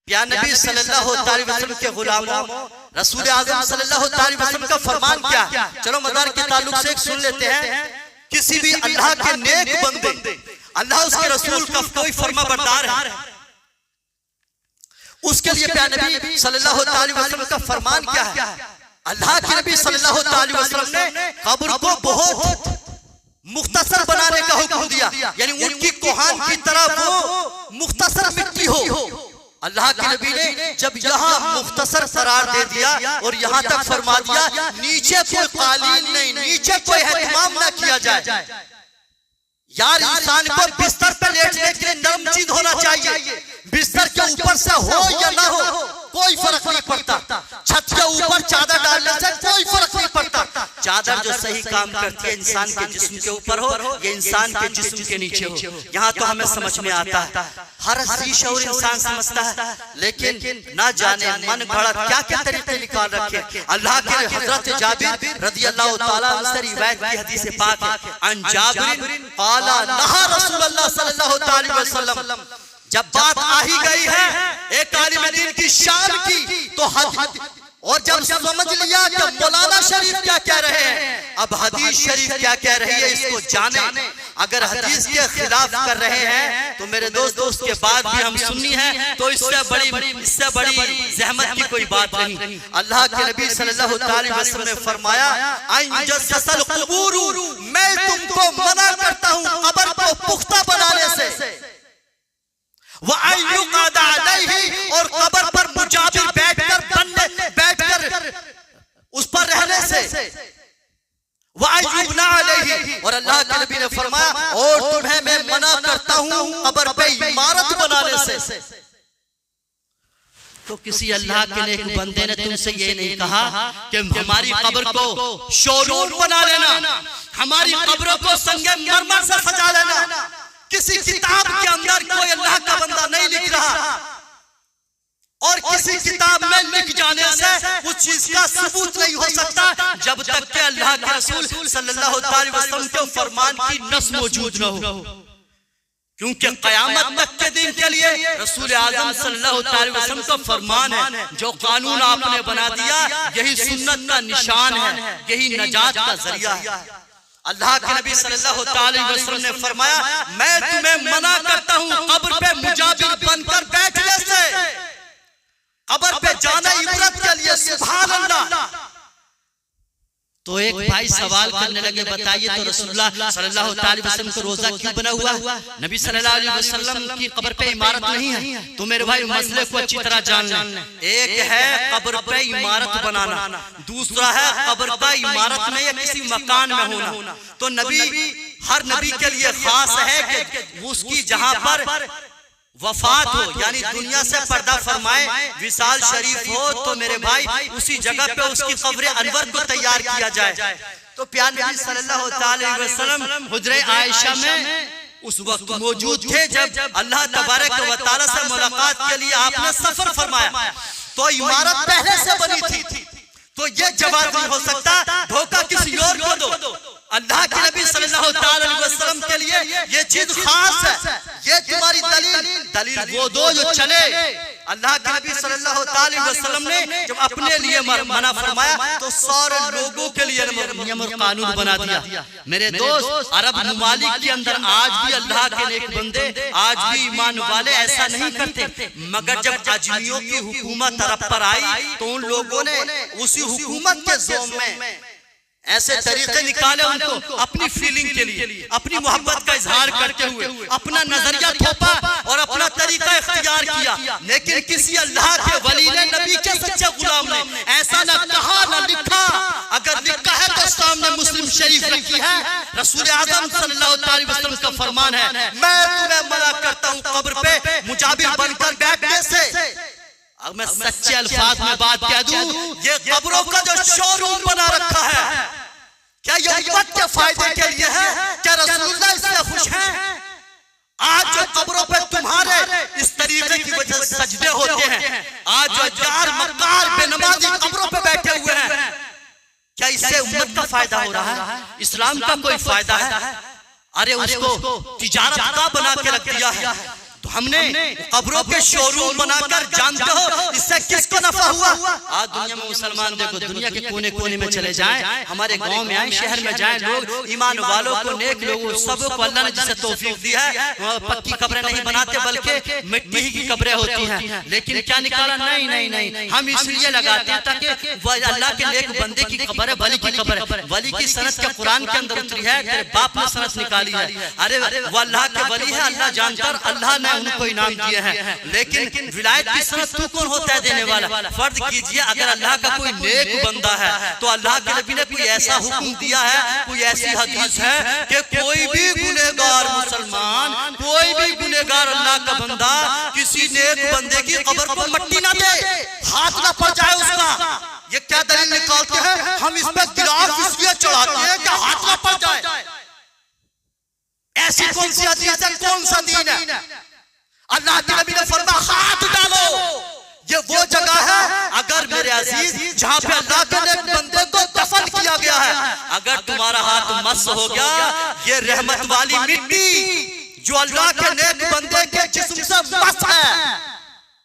प्यार नबी सल्लल्लाहु अलैहि वसल्लम के गुलामों, रसूल आज़म सल्लल्लाहु अलैहि वसल्लम का फरमान क्या है? चलो मदार के ताल्लुक से एक सुन लेते हैं। किसी भी अल्लाह के नेक बंदे, अल्लाह उसके रसूल का कोई फर्मा बरदार है, उसके लिए प्यार नबी सल्लल्लाहु अलैहि वसल्लम का फरमान क्या है? अल्लाह के नबी सल्लल्लाहु अलैहि वसल्लम ने कब्र को बहुत मुख्तसर बनाने का हुक्म दिया, यानी उनकी कोहान की तरह वो मुख्तसर मिट्टी हो। अल्लाह के नबी ने जब यहाँ मुख्तसर करार दे दिया और यहाँ तक फरमा दिया नीचे कोई कालीन नहीं, नीचे कोई एहतमाम ना किया जाए। यार इंसान को बिस्तर पर लेटने के लिए नरम चीज होना चाहिए, बिस्तर के ऊपर से हो या ना हो कोई फर्क नहीं पड़ता, छत के ऊपर चादर डालने से कोई फर्क नहीं पड़ता। चादर जो सही काम करती है इंसान के जिस्म के ऊपर हो या इंसान के जिस्म के नीचे हो, यहाँ तो हमें समझ में आता है, हर शऊर इंसान समझता है, लेकिन ना जाने मन घड़ा क्या क्या तरीके निकाल रखे। अल्लाह के हजरत जाबिर रज़ियल्लाहु ताला अन्हु से रिवायत की हदीस पाक है, अन जाबिर क़ाला नहा रसूलुल्लाह सल्लल्लाहु अलैहि वसल्लम। जब बात आ ही गई है एक आलिम दीन की शान की, तो और जब समझ लिया कि मौलाना शरीफ क्या कह रहे हैं, अब हदीस शरीफ क्या कह रही है इसको जाने। अगर हदीस के खिलाफ कर रहे हैं तो मेरे दोस्त के बाद भी हम सुन्नी हैं, तो इससे बड़ी जहमत की कोई बात नहीं। अल्लाह के नबी सल्लल्लाहु अलैहि वसल्लम ने फरमाया, अन कुबूर, मैं तुमको मना करता हूँ कब्र को पुख्ता बनाने से, और कब्र पर मुजाबिर बैठकर उस पर रहने से, और अल्लाह के नबी ने फरमाया और तुम्हें मैं मना करता हूँ कब्र पे इमारत बनाने से। तो किसी अल्लाह के नेक बंदे ने तुमसे ये नहीं कहा कि हमारी कब्र को शोरूम बना लेना, हमारी कब्रों को संगे मरमर से सजा लेना। किसी किताब के अंदर कोई अल्लाह का बंदा नहीं लिख रहा, और किसी किताब में लिख जाने से उस चीज का सबूत नहीं हो सकता जब तक कि अल्लाह के रसूल सल्लल्लाहु अलैहि वसल्लम के फरमान की नस मौजूद न हो। क्योंकि कयामत तक के दिन के लिए रसूल आज़म सल्लल्लाहु अलैहि वसल्लम का फरमान है, जो कानून आपने बना दिया यही सुन्नत का निशान है, यही नजात का जरिया है। अल्लाह के नबी सल्लल्लाहु अलैहि वसल्लम ने फरमाया, मैं तुम्हें मना करता हूँ कब्र पे मुजाबिर बनकर बैठने से, कब्र पे जाना इबरत के लिए। सुभान अल्लाह। तो एक भाई सवाल करने लगे, बताइए तो रसूलुल्लाह सल्लल्लाहु अलैहि वसल्लम को रोजा क्यों बना हुआ? नबी सल्लल्लाहु अलैहि वसल्लम की कब्र पे इमारत नहीं है। तो मेरे भाई मसले को अच्छी तरह जान लें, एक है कब्र पे इमारत बनाना, दूसरा है कब्र का इमारत में या किसी मकान में होना। तो नबी, हर नबी के लिए खास है कि उसकी जहां पर वफात हो, यानी दुनिया से पर्दा फरमाए, विसाल शरीफ हो, तो मेरे भाई उसी जगह पे उसकी कब्र अनवर को तैयार किया जाए। तो प्यार नबी सल्लल्लाहु अलैहि वसल्लम हुजरे आयशा में उस वक्त मौजूद थे जब अल्लाह तबारक व तआला से मुलाकात के लिए आपने सफर फरमाया। तो इमारत पहले से बनी थी, तो ये जवाब नहीं हो सकता, धोखा किसी और को दो। अल्लाह के नबी सल्लल्लाहु अलैहि वसल्लम के लिए ये चीज खास है। ये तुम्हारी दलील वो दो जो चले। अल्लाह के नबी सल्लल्लाहु अलैहि वसल्लम ने जब अपने लिए मना फरमाया तो सारे लोगों के लिए नियम और कानून बना दिया। मेरे दोस्त, अरब ममालिक के अंदर आज भी अल्लाह के नेक बंदे, आज भी ईमान वाले ऐसा नहीं करते, मगर जब अजमियों की हुकूमत अरब पर आई तो उन लोगों ने उसी हुकूमत के जोम में ऐसे तरीके निकाले उनको अपनी फीलिंग के लिए, अपनी मोहब्बत का इजहार करते हुए अपना नजरिया थोपा और अपना तरीका इख्तियार किया। लेकिन किसी अल्लाह के वली ने, नबी के सच्चे गुलाम ने ऐसा न कहा न लिखा। अगर लिखा है तो सामने मुस्लिम शरीफ रखी है, रसूल आज़म सल्लल्लाहु अलैहि वसल्लम का फरमान है, मैं तुम्हें मना करता हूँ कब्र पे मुजाबिर बनकर बैठने से। अब मैं सच्चे अल्फाज में बात कह दूं, ये कब्रों का जो शोरूम बना रखा है, क्या ये उम्मत के फायदे के लिए है? क्या रसूलुल्लाह इससे खुश हैं? आज जो कब्रों पे तुम्हारे इस तरीके की वजह से सजदे होते हैं, आज जो जार मक्कार बेनमाजी कब्रों पे बैठे हुए हैं, क्या इससे उम्मत का फायदा हो रहा है? इस्लाम का कोई फायदा है? अरे उसको तिजारत का बना के रख दिया है। तो हमने कब्रों के शोरूम बनाकर, जानते हो इससे किसको नफा हुआ? आज दुनिया में मुसलमान देखो, दुनिया के कोने कोने में चले जाएं, हमारे गांव में आए, शहर में जाएं, लोग ईमान वालों को, नेक लोगों सबको अल्लाह ने जिसे तौफीक दी है, पक्की कब्रें नहीं बनाते बल्कि मिट्टी की कब्रें होती हैं। लेकिन क्या निकाला? नहीं नहीं नहीं, हम इसलिए लगाते हैं ताकि अल्लाह के नेक बंदे की कब्र है, वली की कब्र है। वली की सनत का कुरान के अंदर उतरी है, तेरे बाप ने सनत निकाली है। अरे वो अल्लाह के वली है, अल्लाह जानता, अल्लाह ने उनको इनाम दिए हैं। लेकिन विलायत की सनत तू कौन होता है देने वाला? फर्ज कीजिए अगर अल्लाह का कोई नेक बंदा है तो अल्लाह के नबी ने कोई ऐसा हुक्म दिया है, कोई ऐसी हदीस है कि कोई भी गुनहगार मुसलमान, कोई भी गुनहगार अल्लाह का बंदा किसी नेक बंदे की कब्र को मट्टी ना दे, हाथ ना पड़ जाए उसका। ये क्या दलील निकालते हैं? हम इस पर गिलाफ इसलिए चढ़ाते हैं कि हाथ ना पड़ जाए। ऐसी कौन सी हदीस है, कौन सा दीन है? अल्लाह के नबी ने फरमाया हाथ डालो। ये वो जगह है अगर मेरे अजीज जहां पे अल्लाह के नेक बंदे को दफन किया गया है, अगर तुम्हारा हाथ मस हो गया, ये रहमत वाली मिट्टी जो अल्लाह के नेक बंदे के जिस्म से मस है,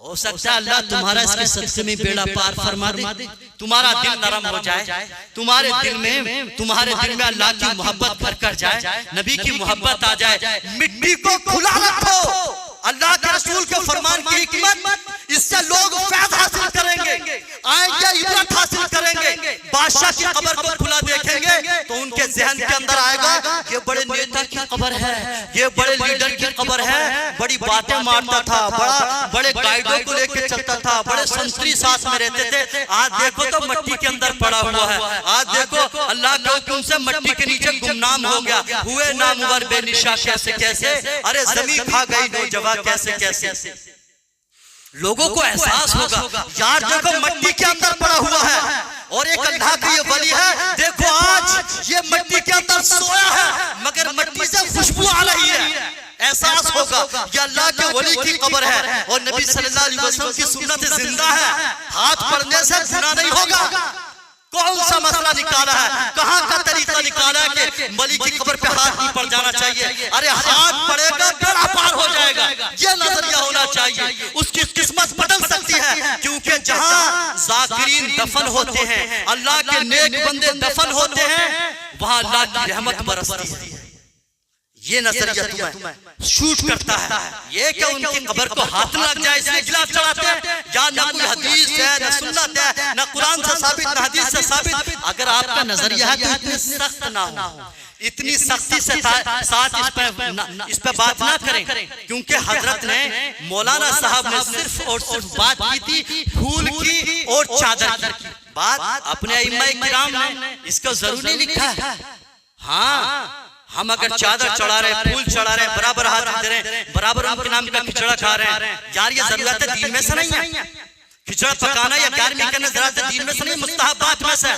हो सकता है अल्लाह तुम्हारा इसके सदक़े में बेड़ा पार फरमा दे, तुम्हारा दिल नरम हो जाए, तुम्हारे दिल में अल्लाह की मोहब्बत भर कर जाए, नबी की मोहब्बत आ जाए। मिट्टी को खुला रखो, अल्लाह के रसूल के फरमान की हिकमत, इससे लोग फैज़ हासिल करेंगे, आएंगे, इबरत हासिल करेंगे। बादशाह की कब्र को खुला देखेंगे तो उनके जहन के अंदर आएगा ये बड़े नेता की कब्र है, ये बड़े लीडर की कब्र है, बड़ी बातें मारता था, बड़े गाइडों को लेकर चलता था, बड़े संतरी साथ में रहते थे। आज देखो तो मट्टी के अंदर पड़ा हुआ है। आज देखो अल्लाह के हुक्म से मट्टी के नीचे गुमनाम हो गया, हुए नामवर बेनिशा कैसे कैसे, अरे जमीन खा गई नौजवान कैसे कैसे। लोगों को एहसास होगा यार देखो मट्टी के अंदर पड़ा हुआ है और एक अल्लाह का ये वली है, देखो आज ये मट्टी के अंदर सोया है मगर मट्टी से खुशबू आ रही है। एहसास होगा ये अल्लाह के वली की कब्र है और नबी सल्लल्लाहु अलैहि वसल्लम की सुन्नत जिंदा है, हाथ पड़ने से गुनाह नहीं होगा। कौन सा मसला निकाला है, कहाँ का तरीका निकाला है कि वली की कब्र पे हाथ नहीं पड़ जाना चाहिए? अरे हाथ पड़ेगा बेड़ा पार हो जाएगा, ये नजरिया होना चाहिए। उसकी किस्मत बदल सकती है क्योंकि जहाँ जाकिरीन दफन होते हैं, अल्लाह के नेक बंदे दफन होते हैं, वहाँ अल्लाह की रहमत बरसती है। ये नजरिया तुम्हें शूट करता है। ये क्या उनकी कब्र को हाथ लग जाए इसलिए गिलाफ चढ़ाते हैं? या ना कोई हदीस है, ना सुन्नत है, ना कुरान से साबित, ना हदीस से साबित। अगर आपका नजरिया है तो इतनी सख्त ना हो, इतनी सख्ती से साथ इस पे बात ना करें, क्योंकि हजरत ने मौलाना साहब ने सिर्फ और सिर्फ बात की थी फूल की और चादर की। बात अपने इमाम किराम ने इसको जरूरी लिखा है। हाँ, हम अगर चादर चढ़ा रहे, फूल चढ़ा रहे, बराबर हाथ दे रहे, बराबर उनके नाम का खिचड़ा खा रहे हैं, यार ये जरूरत है दीन में से नहीं है। खिचड़ा पकाना या गार्मिंग करना जरूरत दीन में से नहीं, मुस्तहबात में से।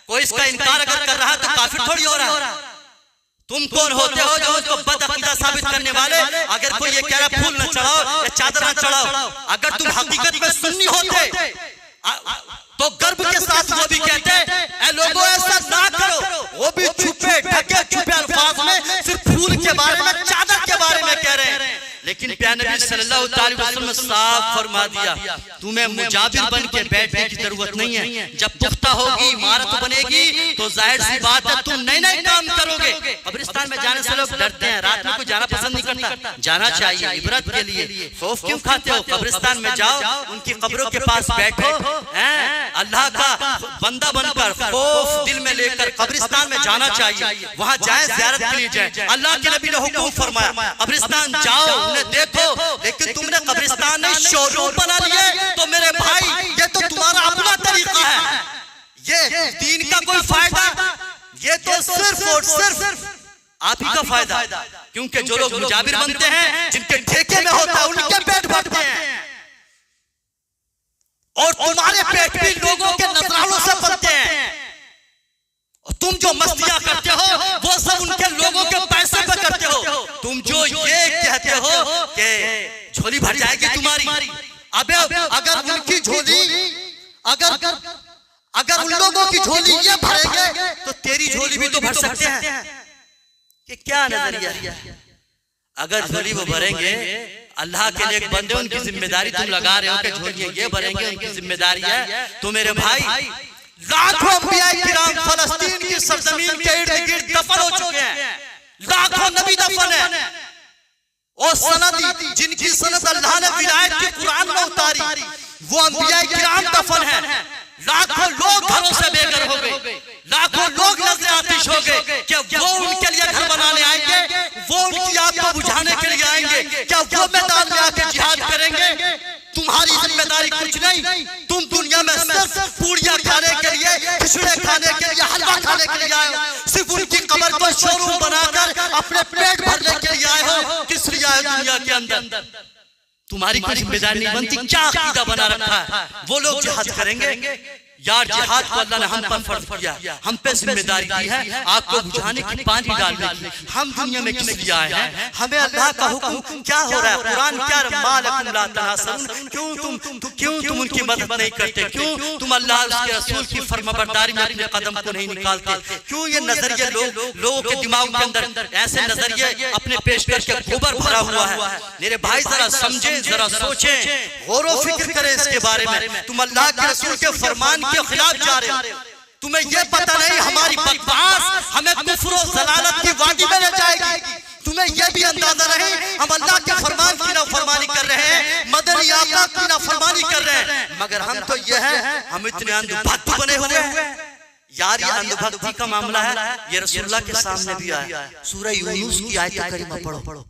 कोई इसका इनकार अगर कर रहा है तो काफिर थोड़ी हो रहा है। तुम कौन होते हो जो उसको बदअकीदा साबित करने वाले? अगर कोई ये कह रहा फूल न चढ़ाओ या चादर न चढ़ाओ, अगर तुम हकीकत में सुन्नी होते तो गर्व के साथ वो भी कहते हैं लोगों ऐसा ना करो, वो भी छुपे ढके छुपे अल्फाज में सिर्फ फूल के बारे में, चादर के बारे में कह रहे हैं। लेकिन प्यारे नबी सल्लल्लाहु अलैहि वसल्लम ने साफ फरमा दिया तुम्हें मुजाबिर बन के बैठने की जरूरत नहीं है। जब पुख्ता होगी, इमारत बनेगी तो जाहिर सी बात है तुम नए नए काम करोगे। कब्रिस्तान में जाने से लोग डरते हैं, रात में कोई जाना पसंद नहीं करता। जाना चाहिए इबरत के लिए। खौफ क्यों खाते हो? कब्रिस्तान में जाओ, उनकी कब्रों के पास बैठो, अल्लाह का बंदा बनकर खौफ दिल में लेकर कब्रिस्तान में जाना चाहिए। वहां जाए, ज़ियारत के लिए जाए। अल्लाह के नबी ने हुक्म फरमाया कब्रिस्तान जाओ, देखो, लेकिन तुमने कब्रिस्तान में शोरूम बना लिए तो मेरे भाई ये तो तुम्हारा अपना तरीका है, ये दीन का कोई फायदा, ये तो सिर्फ और सिर्फ आप ही का फायदा। क्योंकि जो लोग मुजाबिर बनते हैं, जिनके ठेके में होता है, उनके पेट भरते हैं और तुम्हारे पेट भी लोगों के नजरानों से भरते हैं। तुम जो मस्तियां करते हो वो सब उनके लोगों के पैसे पे करते हो। तुम जो ये कहते हो कि झोली भर जाएगी तुम्हारी, अबे अगर उनकी झोली अगर उन लोगों की झोली ये भरेंगे तो तेरी झोली भी तो भर सकते हैं। कि क्या नजरिया? अगर झोली वो भरेंगे, अल्लाह के नेक बंदे, उनकी जिम्मेदारी तुम लगा रहे हो कि झोलियां ये भरेंगे, उनकी जिम्मेदारी है। तो मेरे भाई, लाखों अंबिया किराम फलस्तीन की सरजमीन के इर्द गिर्द दफन हो चुके हैं, लाखों नबी दफन है। और सनद, जिनकी सनद अल्लाह ने विलायत के कुरान में उतारी, वो अंबिया किराम दफन है। लाखों लोग घरों से बेघर हो गए, लाखों लोग नजर आतिश हो गए। क्या वो उनके लिए घर बनाने आएंगे? वो उनकी आग को बुझाने के लिए आएंगे? क्या वो मैदान में आके जिहाद करेंगे? तुम्हारी जिम्मेदारी कुछ नहीं। तुम दुनिया में सिर्फ पूड़ियां खाने के लिए, खिचड़े खाने के लिए, हलवा खाने के लिए आए हो। सिर्फ उनकी कब्र को शोरूम बनाकर अपने पेट भरने के लिए आए हो। किस लिए आए दुनिया के अंदर? तुम्हारी कोई जिम्मेदारी नहीं बनती। क्या अकीदा बना रखा है? वो लोग जिहाद करेंगे यार, जिहाद को अल्लाह ने हम पर फर्ज किया, हम पे जिम्मेदारी दी है आपको बुझाने की, पानी डालने की। हम दुनिया में किस लिए आए हैं? हमें अल्लाह का हुक्म क्या हो रहा है? कुरान क्या क्यों तुम उनकी मदद नहीं करते? क्यों तुम अल्लाह उसके रसूल की फर्माबरदारी में अपने कदम को नहीं निकालते? क्यों ये नजरिए लोगों के दिमाग के अंदर ऐसे नजरिए अपने पेश करके गोबर भरा हुआ है? मेरे भाई जरा समझें, जरा सोचें, गौर व फिक्र करें इसके बारे में। तुम अल्लाह के रसूल के फरमान के खिलाफ जा रहे हो। तुम्हें यह पता नहीं हमारी बकवास हमें कुफ्र और ज़लालत की वादी में ले जाएगी। तुम्हें यह भी अंदाजा नहीं हम अल्लाह के फरमान की नाफरमानी कर रहे हैं, मदनी आका की नाफरमानी कर रहे हैं। मगर हम तो यह है, हम इतने अंधभक्त बने हुए हैं यार। ये अंधभक्ति का मामला है, ये रसूलुल्लाह के सामने भी आया। सूरह यूनुस की आयत करीमा पढ़ो।